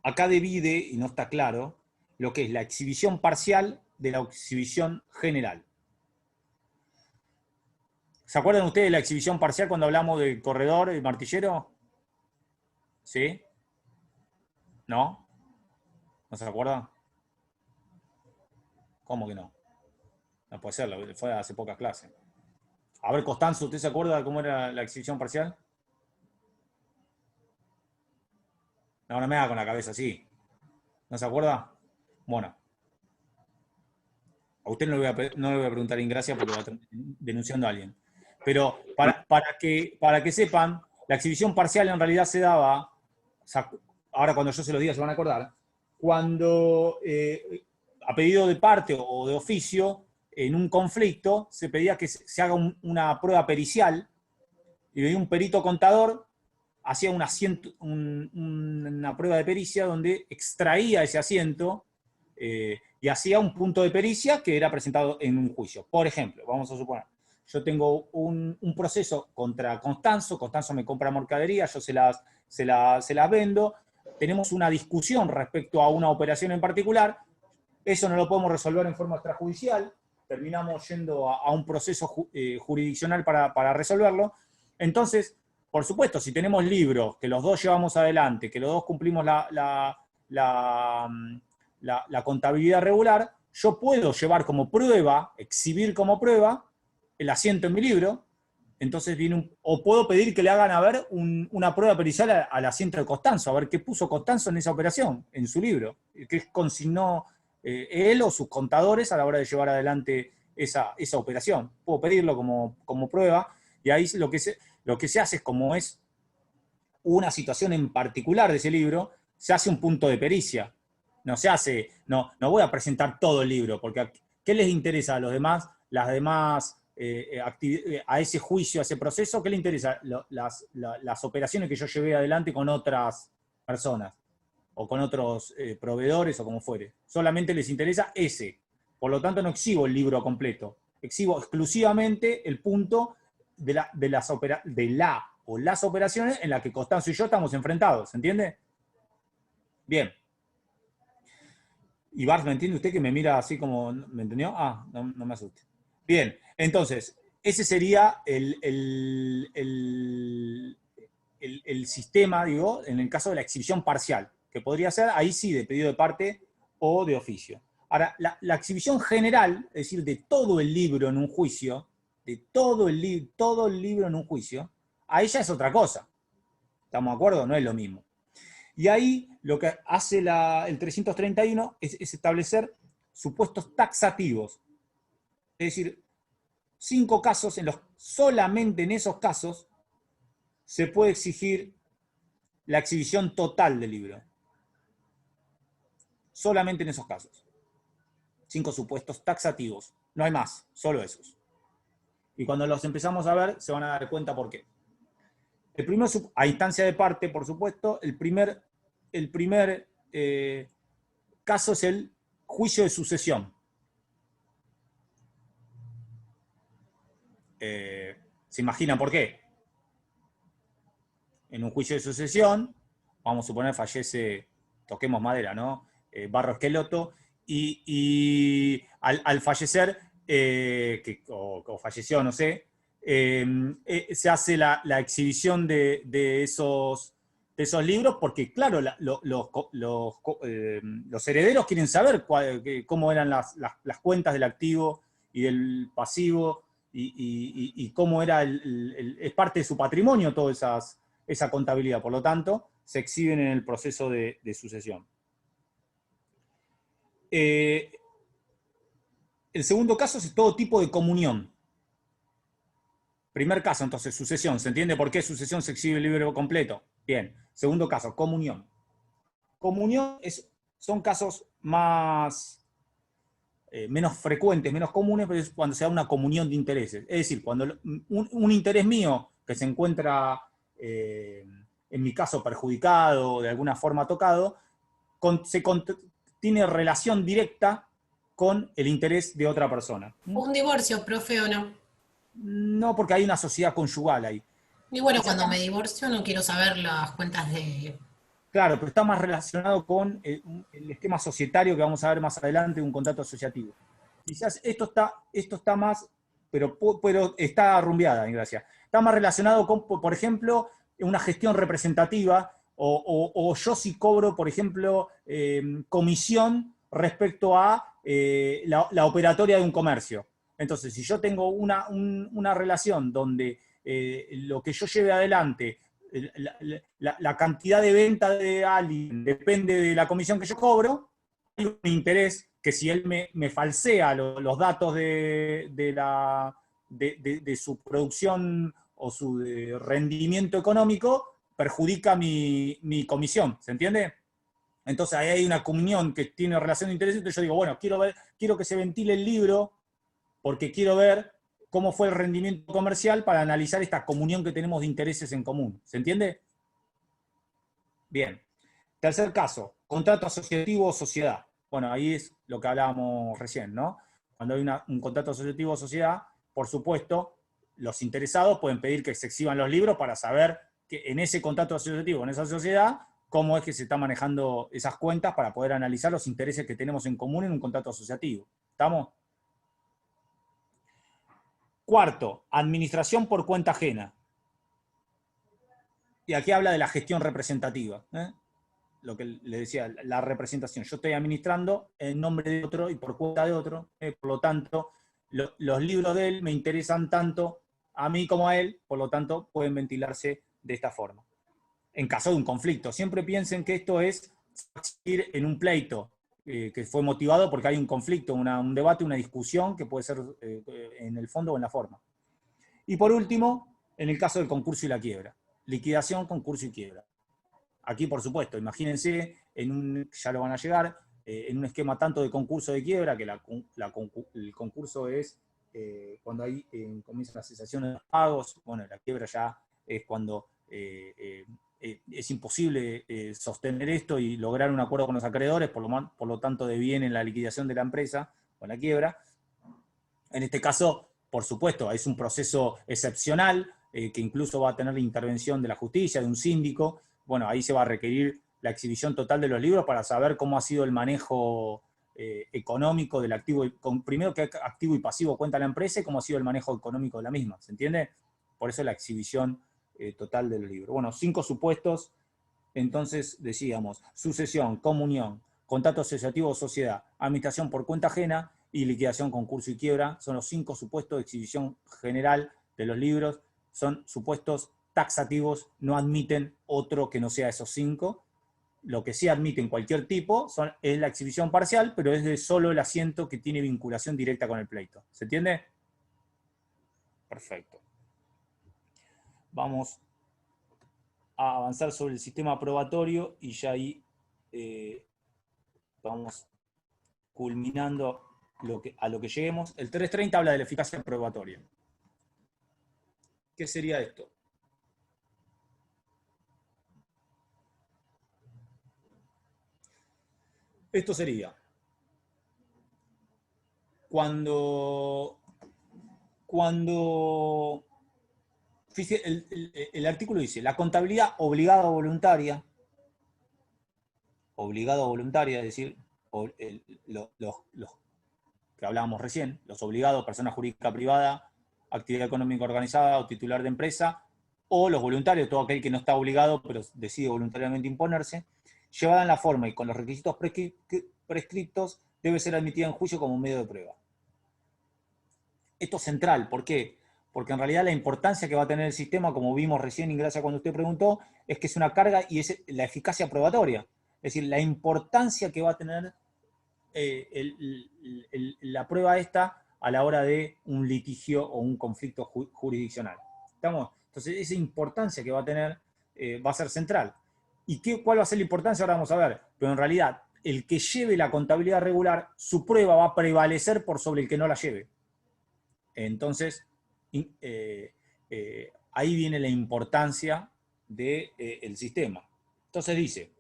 Acá divide, y no está claro, lo que es la exhibición parcial de la exhibición general. ¿Se acuerdan ustedes de la exhibición parcial cuando hablamos del corredor y martillero? ¿Sí? ¿No? ¿No se acuerdan? ¿Cómo que no? No puede ser, fue hace pocas clases. A ver, Constanzo, ¿usted se acuerda de cómo era la exhibición parcial? No me haga con la cabeza así. ¿No se acuerda? Bueno. A usted no le voy a preguntar Ingracia porque va a estar denunciando a alguien. Pero para que sepan, la exhibición parcial en realidad se daba, ahora cuando yo se los diga se van a acordar, cuando a pedido de parte o de oficio, en un conflicto, se pedía que se haga una prueba pericial, y venía un perito contador, hacía una prueba de pericia donde extraía ese asiento y hacía un punto de pericia que era presentado en un juicio. Por ejemplo, vamos a suponer, yo tengo un proceso contra Constanzo me compra mercadería, yo se las vendo, tenemos una discusión respecto a una operación en particular, eso no lo podemos resolver en forma extrajudicial, terminamos yendo a un proceso jurisdiccional para resolverlo. Entonces, por supuesto, si tenemos libros que los dos llevamos adelante, que los dos cumplimos la contabilidad regular, yo puedo llevar como prueba, exhibir como prueba, el asiento en mi libro, entonces o puedo pedir que le hagan a ver una prueba pericial al asiento de Constanzo, a ver qué puso Constanzo en esa operación, en su libro, qué consignó él o sus contadores a la hora de llevar adelante esa operación. Puedo pedirlo como prueba, y ahí lo que se hace es, como es una situación en particular de ese libro, se hace un punto de pericia. No se hace, no voy a presentar todo el libro, porque ¿qué les interesa a los demás, las demás a ese juicio, a ese proceso? ¿Qué les interesa? Las operaciones que yo llevé adelante con otras personas, o con otros proveedores, o como fuere. Solamente les interesa ese. Por lo tanto, no exhibo el libro completo. Exhibo exclusivamente el punto de las operaciones en las que Constanzo y yo estamos enfrentados. ¿Entiende? Bien. Y Bart, ¿me entiende usted que me mira así como... ¿Me entendió? Ah, no me asuste. Bien, entonces, ese sería el sistema, digo, en el caso de la exhibición parcial, que podría ser, ahí sí, de pedido de parte o de oficio. Ahora, la exhibición general, es decir, de todo el libro en un juicio, todo el libro en un juicio, ahí ya es otra cosa. ¿Estamos de acuerdo? No es lo mismo. Y ahí lo que hace el 331 es establecer supuestos taxativos. Es decir, 5 casos, solamente en esos casos se puede exigir la exhibición total del libro. Solamente en esos casos. 5 supuestos taxativos. No hay más, solo esos. Y cuando los empezamos a ver, se van a dar cuenta por qué. El primero, a instancia de parte, por supuesto, el primer caso es el juicio de sucesión. ¿Se imaginan por qué? En un juicio de sucesión, vamos a suponer fallece, toquemos madera, ¿no? Barro Esqueloto, y al fallecer, o falleció, no sé, se hace la exhibición de esos libros, porque claro, los herederos quieren saber cómo eran las cuentas del activo y del pasivo, y cómo era es parte de su patrimonio toda esa contabilidad. Por lo tanto, se exhiben en el proceso de sucesión. El segundo caso es todo tipo de comunión. Primer caso, entonces, sucesión. ¿Se entiende por qué sucesión se exhibe el libro completo? Bien. Segundo caso, comunión. Comunión son casos menos frecuentes, menos comunes, pero es cuando se da una comunión de intereses. Es decir, cuando un interés mío que se encuentra, en mi caso, perjudicado, de alguna forma tocado, tiene relación directa con el interés de otra persona. Un divorcio, profe, ¿o no? No, porque hay una sociedad conyugal ahí. Y bueno, cuando me divorcio no quiero saber las cuentas de... Claro, pero está más relacionado con el esquema societario que vamos a ver más adelante, un contrato asociativo. Quizás esto está más, pero está rumbeada, Gracia. Está más relacionado con, por ejemplo, una gestión representativa, o yo sí cobro, por ejemplo, comisión respecto a la operatoria de un comercio. Entonces, si yo tengo una relación donde lo que yo lleve adelante, la cantidad de venta de alguien depende de la comisión que yo cobro, hay un interés que si él me falsea los datos de su producción o su rendimiento económico, perjudica mi comisión, ¿se entiende? Entonces ahí hay una comunión que tiene relación de interés, entonces yo digo, bueno, quiero que se ventile el libro porque quiero ver cómo fue el rendimiento comercial para analizar esta comunión que tenemos de intereses en común. ¿Se entiende? Bien. Tercer caso, contrato asociativo o sociedad. Bueno, ahí es lo que hablábamos recién, ¿no? Cuando hay un contrato asociativo o sociedad, por supuesto, los interesados pueden pedir que se exhiban los libros para saber que en ese contrato asociativo, en esa sociedad, cómo es que se están manejando esas cuentas para poder analizar los intereses que tenemos en común en un contrato asociativo. ¿Estamos? Cuarto, administración por cuenta ajena. Y aquí habla de la gestión representativa. Lo que le decía, la representación. Yo estoy administrando en nombre de otro y por cuenta de otro. Por lo tanto, los libros de él me interesan tanto a mí como a él, por lo tanto, pueden ventilarse de esta forma. En caso de un conflicto. Siempre piensen que esto es ir en un pleito que fue motivado porque hay un conflicto, un debate, una discusión que puede ser en el fondo o en la forma. Y por último, en el caso del concurso y la quiebra. Liquidación, concurso y quiebra. Aquí, por supuesto, imagínense, ya lo van a llegar, en un esquema tanto de concurso de quiebra, que el concurso es cuando ahí comienza la cesación de los pagos. Bueno, la quiebra ya es cuando es imposible sostener esto y lograr un acuerdo con los acreedores, por lo tanto deviene en la liquidación de la empresa o la quiebra. En este caso, por supuesto, es un proceso excepcional, que incluso va a tener la intervención de la justicia, de un síndico. Bueno, ahí se va a requerir la exhibición total de los libros para saber cómo ha sido el manejo económico del activo, primero qué activo y pasivo cuenta la empresa y cómo ha sido el manejo económico de la misma, ¿se entiende? Por eso la exhibición total del libro. Bueno, 5 supuestos, entonces decíamos, sucesión, comunión, contrato asociativo o sociedad, administración por cuenta ajena y liquidación, concurso y quiebra, son los 5 supuestos de exhibición general de los libros, son supuestos taxativos, no admiten otro que no sea esos 5, lo que sí admite en cualquier tipo es la exhibición parcial, pero es de solo el asiento que tiene vinculación directa con el pleito. ¿Se entiende? Perfecto. Vamos a avanzar sobre el sistema probatorio y ya ahí vamos culminando a lo que lleguemos. El 330 habla de la eficacia probatoria. ¿Qué sería esto? Esto sería cuando el artículo dice, la contabilidad obligada o voluntaria, es decir, los que hablábamos recién, los obligados, persona jurídica privada, actividad económica organizada o titular de empresa, o los voluntarios, todo aquel que no está obligado pero decide voluntariamente imponerse, llevada en la forma y con los requisitos prescriptos, debe ser admitida en juicio como medio de prueba. Esto es central, ¿por qué? Porque en realidad la importancia que va a tener el sistema, como vimos recién, Ingracia, cuando usted preguntó, es que es una carga y es la eficacia probatoria. Es decir, la importancia que va a tener la prueba esta a la hora de un litigio o un conflicto jurisdiccional. ¿Estamos? Entonces, esa importancia que va a tener va a ser central. ¿Y cuál va a ser la importancia? Ahora vamos a ver. Pero en realidad, el que lleve la contabilidad regular, su prueba va a prevalecer por sobre el que no la lleve. Entonces, ahí viene la importancia del sistema. Entonces dice,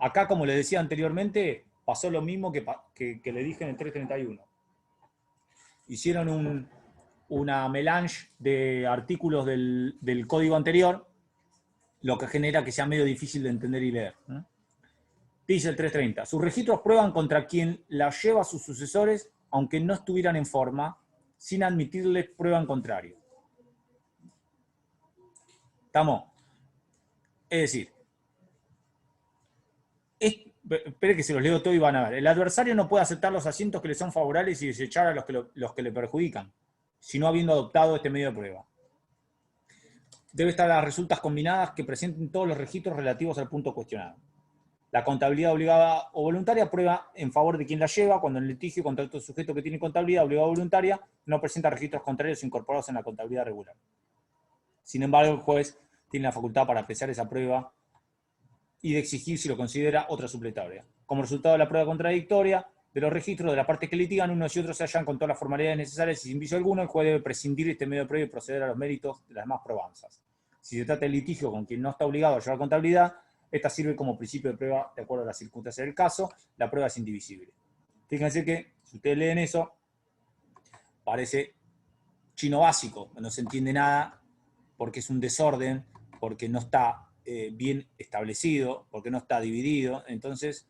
acá como les decía anteriormente, pasó lo mismo que le dije en el 331. Hicieron una melange de artículos del código anterior, lo que genera que sea medio difícil de entender y leer. Dice el 330, sus registros prueban contra quien la lleva a sus sucesores, aunque no estuvieran en forma, sin admitirles prueba en contrario. ¿Estamos? Es decir, espere que se los leo todo y van a ver. El adversario no puede aceptar los asientos que le son favorables y desechar a los que le perjudican, sino habiendo adoptado este medio de prueba. Debe estar las resultas combinadas que presenten todos los registros relativos al punto cuestionado. La contabilidad obligada o voluntaria prueba en favor de quien la lleva cuando en el litigio contra otro sujeto que tiene contabilidad obligada o voluntaria no presenta registros contrarios incorporados en la contabilidad regular. Sin embargo, el juez tiene la facultad para apreciar esa prueba y de exigir, si lo considera, otra supletoria. Como resultado de la prueba contradictoria, de los registros de la parte que litigan, unos y otros se hallan con todas las formalidades necesarias y sin vicio alguno, el juez debe prescindir de este medio de prueba y proceder a los méritos de las demás probanzas. Si se trata de litigio con quien no está obligado a llevar contabilidad, esta sirve como principio de prueba de acuerdo a las circunstancias del caso. La prueba es indivisible. Fíjense que, si ustedes leen eso, parece chino básico, no se entiende nada, porque es un desorden, porque no está bien establecido, porque no está dividido. Entonces,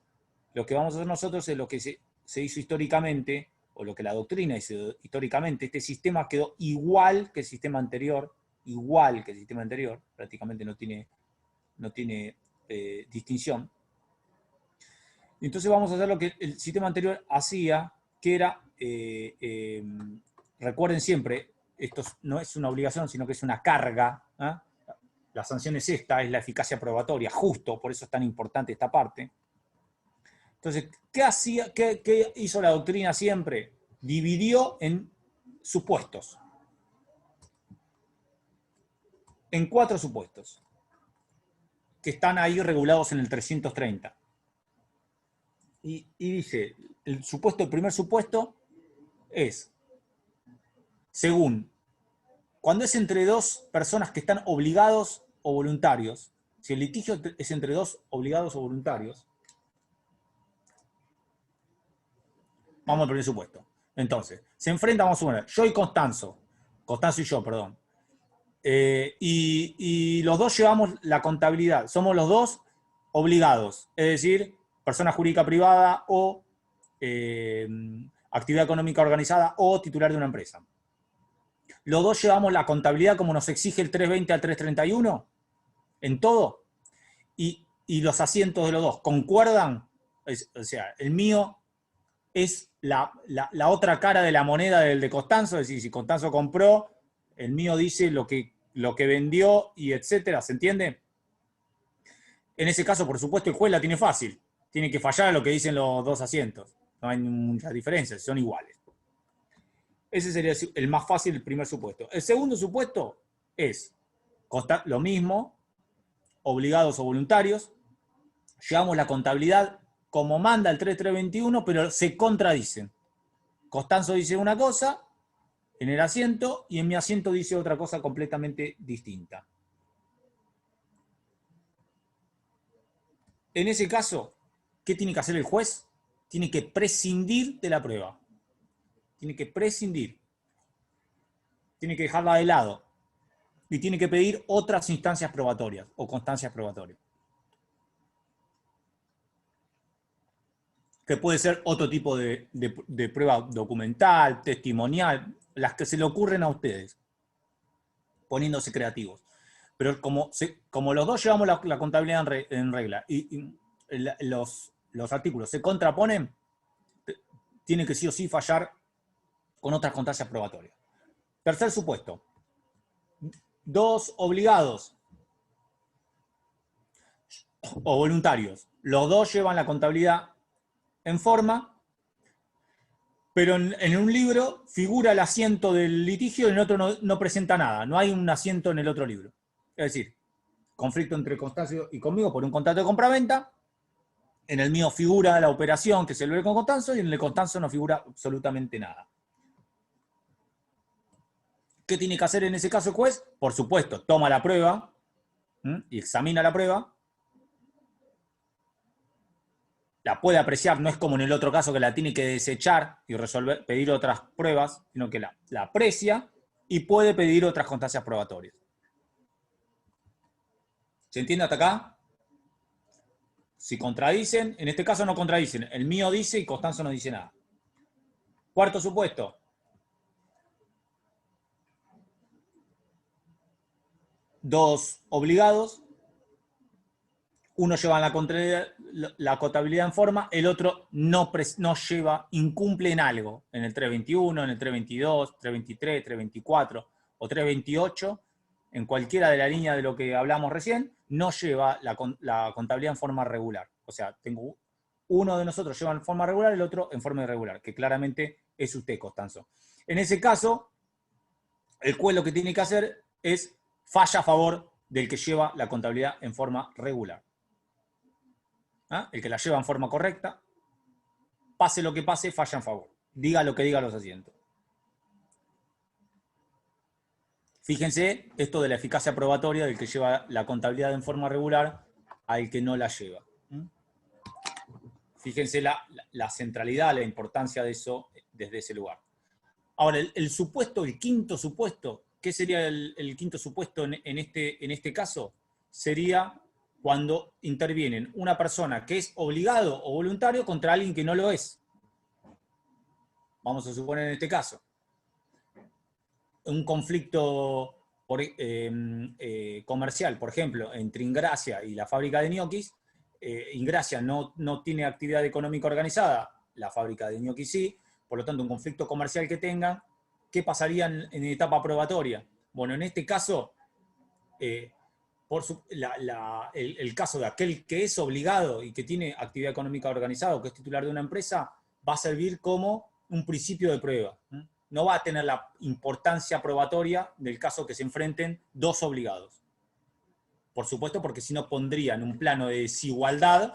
lo que vamos a hacer nosotros es lo que se hizo históricamente, o lo que la doctrina hizo históricamente. Este sistema quedó igual que el sistema anterior, prácticamente no tiene distinción. Entonces vamos a hacer lo que el sistema anterior hacía, que era, recuerden siempre, esto no es una obligación, sino que es una carga. La sanción es esta, es la eficacia probatoria, justo, por eso es tan importante esta parte. Entonces, ¿qué hizo la doctrina siempre? Dividió en supuestos. En 4 supuestos, que están ahí regulados en el 330. Y dice, el primer supuesto es, según, cuando es entre dos personas que están obligados o voluntarios, si el litigio es entre dos obligados o voluntarios, vamos al primer supuesto. Entonces, se enfrentan, vamos a suponer, yo y Constanzo y yo, perdón. Y los dos llevamos la contabilidad, somos los dos obligados, es decir, persona jurídica privada o actividad económica organizada o titular de una empresa. Los dos llevamos la contabilidad como nos exige el 320 al 331, en todo, y los asientos de los dos concuerdan, o sea, el mío es la otra cara de la moneda del de Constanzo, es decir, si Constanzo compró, el mío dice lo que vendió y etcétera, ¿se entiende? En ese caso, por supuesto, el juez la tiene fácil. Tiene que fallar a lo que dicen los dos asientos. No hay muchas diferencias, son iguales. Ese sería el más fácil, el primer supuesto. El segundo supuesto es lo mismo, obligados o voluntarios. Llevamos la contabilidad como manda el 3321, pero se contradicen. Costanzo dice una cosa en el asiento y en mi asiento dice otra cosa completamente distinta. En ese caso, ¿qué tiene que hacer el juez? Tiene que prescindir de la prueba. Tiene que prescindir. Tiene que dejarla de lado. Y tiene que pedir otras instancias probatorias o constancias probatorias. Que puede ser otro tipo de prueba documental, testimonial, las que se le ocurren a ustedes, poniéndose creativos. Pero como los dos llevamos la contabilidad en regla y los artículos se contraponen, tiene que sí o sí fallar con otras constancias probatorias. Tercer supuesto. Dos obligados o voluntarios. Los dos llevan la contabilidad en forma, pero en un libro figura el asiento del litigio y en otro no presenta nada. No hay un asiento en el otro libro. Es decir, conflicto entre Constancio y conmigo por un contrato de compraventa. En el mío figura la operación que se lo ve con Constanzo y en el de Constanzo no figura absolutamente nada. ¿Qué tiene que hacer en ese caso el juez? Por supuesto, toma la prueba y examina la prueba. La puede apreciar, no es como en el otro caso que la tiene que desechar y pedir otras pruebas, sino que la aprecia y puede pedir otras constancias probatorias. ¿Se entiende hasta acá? Si contradicen, en este caso no contradicen, el mío dice y Constanzo no dice nada. Cuarto supuesto. Dos obligados, uno lleva la contabilidad en forma, el otro no lleva, incumple en algo, en el 321, en el 322, 323, 324 o 328, en cualquiera de la línea de lo que hablamos recién, no lleva la contabilidad en forma regular. O sea, tengo uno de nosotros lleva en forma regular, el otro en forma irregular, que claramente es usted, Constanzo. En ese caso, el juez lo que tiene que hacer es falla a favor del que lleva la contabilidad en forma regular. ¿Ah? El que la lleva en forma correcta, pase lo que pase, falla en favor. Diga lo que diga los asientos. Fíjense esto de la eficacia probatoria del que lleva la contabilidad en forma regular al que no la lleva. Fíjense la centralidad, la importancia de eso desde ese lugar. Ahora, el supuesto, el quinto supuesto, ¿qué sería el quinto supuesto en este caso? Sería cuando intervienen una persona que es obligado o voluntario contra alguien que no lo es. Vamos a suponer en este caso. Un conflicto comercial, por ejemplo, entre Ingracia y la fábrica de ñoquis. Ingracia no tiene actividad económica organizada, la fábrica de ñoquis sí, por lo tanto un conflicto comercial que tengan, ¿qué pasaría en etapa probatoria? Bueno, en este caso, el caso de aquel que es obligado y que tiene actividad económica organizada o que es titular de una empresa, va a servir como un principio de prueba. No va a tener la importancia probatoria del caso que se enfrenten dos obligados. Por supuesto, porque si no pondría en un plano de desigualdad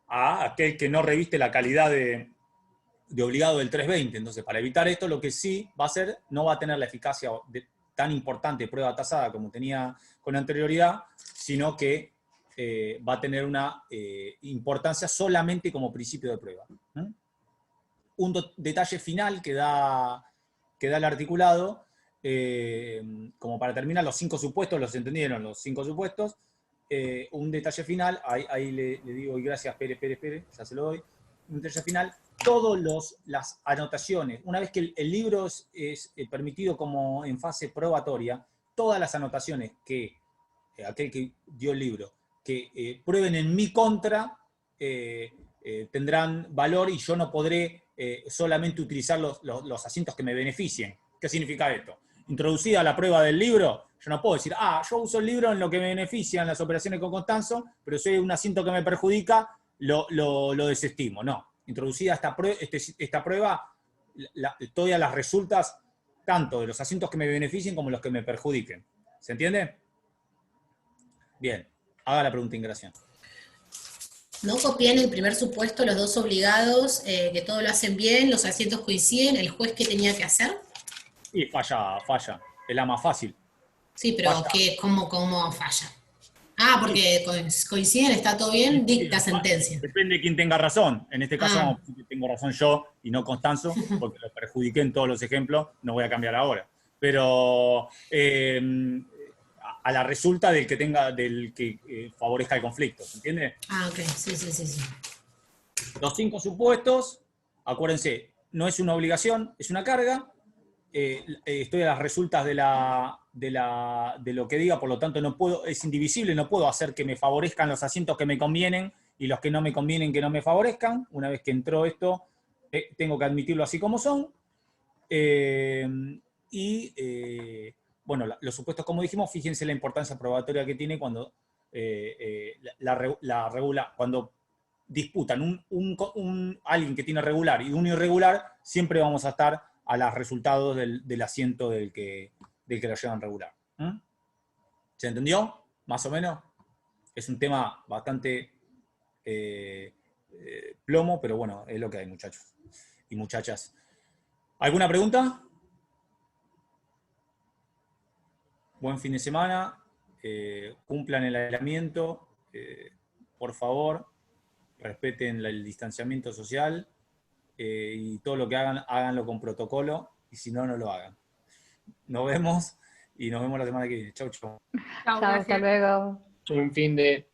a aquel que no reviste la calidad de obligado del 320. Entonces, para evitar esto, lo que sí va a hacer, no va a tener la eficacia tan importante de prueba tasada como tenía con anterioridad, sino que va a tener una importancia solamente como principio de prueba. Un detalle final que da el articulado, como para terminar, los 5 supuestos, los entendieron, los 5 supuestos. Un detalle final, ahí le digo, y gracias, Pérez, ya se lo doy. Un detalle final, todas las anotaciones, una vez que el libro es permitido como en fase probatoria, todas las anotaciones que aquel que dio el libro, que prueben en mi contra, tendrán valor y yo no podré solamente utilizar los asientos que me beneficien. ¿Qué significa esto? introducida la prueba del libro, yo no puedo decir, yo uso el libro en lo que me beneficia en las operaciones con Constanzo, pero si hay un asiento que me perjudica, lo desestimo. No, introducida esta prueba, todas las resultas, tanto de los asientos que me beneficien como los que me perjudiquen. ¿Se entiende? Bien, haga la pregunta, Ingracia. ¿No copié en el primer supuesto los dos obligados, que todo lo hacen bien, los asientos coinciden, el juez qué tenía que hacer? Y falla, es la más fácil. Sí, pero Falla. ¿cómo falla? Porque coinciden, está todo bien, dicta sentencia. Depende de quién tenga razón. En este caso, tengo razón yo y no Constanzo, porque lo perjudiqué en todos los ejemplos, no voy a cambiar ahora. Pero a la resulta del que favorezca el conflicto, ¿se entiende? Ok, sí. Los 5 supuestos, acuérdense, no es una obligación, es una carga. Estoy a las resultas de lo que diga, por lo tanto no puedo, es indivisible, no puedo hacer que me favorezcan los asientos que me convienen y los que no me convienen que no me favorezcan. Una vez que entró esto, tengo que admitirlo así como son. Bueno, los supuestos, como dijimos, fíjense la importancia probatoria que tiene cuando cuando disputan alguien que tiene regular y un irregular, siempre vamos a estar a los resultados del asiento del que lo llevan regular. ¿Se entendió? Más o menos. Es un tema bastante plomo, pero bueno, es lo que hay, muchachos y muchachas. ¿Alguna pregunta? Buen fin de semana. Cumplan el aislamiento. Por favor, respeten el distanciamiento social. Y todo lo que hagan, háganlo con protocolo, y si no, no lo hagan. Nos vemos, y nos vemos la semana que viene. Chau. Chao, hasta luego. Un fin de